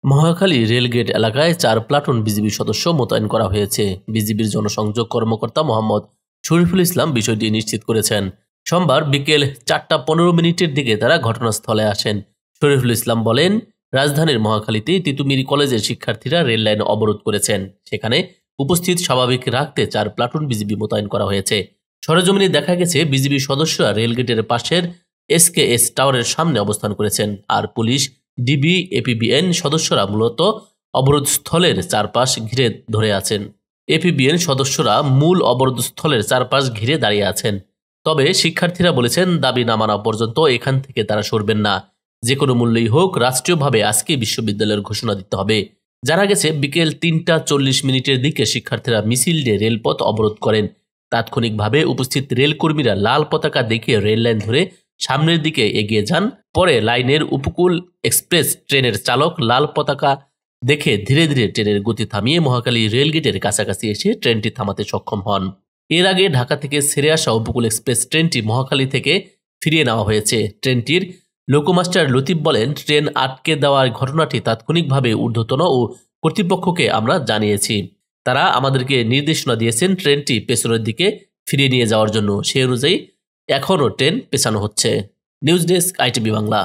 Mohakhali rail gate এলাকায় ৪ platoon BGB সদস্য মোতায়েন করা হয়েছে। বিজিবির জনসংযোগ কর্মকর্তা মোহাম্মদ শরীফুল ইসলাম বিষয়টি নিশ্চিত করেছেন। সোমবার বিকেল ৪টা ১৫ মিনিটের দিকে তারা ঘটনাস্থলে আসেন। শরীফুল ইসলাম বলেন, রাজধানীর মহাখালীতে তিতুমির কলেজের শিক্ষার্থীরা রেল লাইন অবরোধ করেছেন। সেখানে উপস্থিত স্বাভাবিক রাখতে ৪ প্লাটুন বিজিবি মোতায়েন করা হয়েছে। সরেজমিনে দেখা গেছে বিজিবি সদস্যরা রেলগেটের পাশের এসকেএস টাওয়ারের সামনে অবস্থান করেছেন, আর পুলিশ, ডিবি, এপিবিএন সদস্যরা মূলত অবরোধস্থলের চারপাশ ঘিরে ধরে আছেন। এপিবিএন সদস্যরা মূল অবরোধস্থলের চারপাশ ঘিরে দাঁড়িয়ে আছেন। তবে শিক্ষার্থীরা বলেছেন, দাবি না মানা পর্যন্ত এখান থেকে তারা সরবেন না। যে কোনো মূল্যেই হোক রাষ্ট্রীয়ভাবে আজকে বিশ্ববিদ্যালয়ের ঘোষণা দিতে হবে। জানা গেছে বিকেল ৩টা ৪০ মিনিটের দিকে শিক্ষার্থীরা মিছিল দিয়ে রেলপথ অবরোধ করেন। তাৎক্ষণিকভাবে উপস্থিত রেলকর্মীরা লাল পতাকা দেখিয়ে রেল লাইন ধরে সামনের দিকে এগিয়ে যান। পরে লাইনের উপকূল এক্সপ্রেস ট্রেনের চালক লাল পতাকা দেখে ধীরে ধীরে ট্রেনের গতি থামিয়ে মহাখালী রেলগেটের কাছাকাছি এসে ট্রেনটি থামাতে সক্ষম হন। এর আগে ঢাকা থেকে ছেড়ে আসা উপকূল এক্সপ্রেস ট্রেনটি মহাখালী থেকে ফিরিয়ে নেওয়া হয়েছে। ট্রেনটির লোকোমাস্টার লতিফ বলেন, ট্রেন আটকে দেওয়ার ঘটনাটি তাৎক্ষণিকভাবে ঊর্ধ্বতন ও কর্তৃপক্ষকে আমরা জানিয়েছি। তারা আমাদেরকে নির্দেশনা দিয়েছেন ট্রেনটি পেছনের দিকে ফিরিয়ে নিয়ে যাওয়ার জন্য। সেই অনুযায়ী এখনও ট্রেন পেছানো হচ্ছে। News desk, ITV Bangla.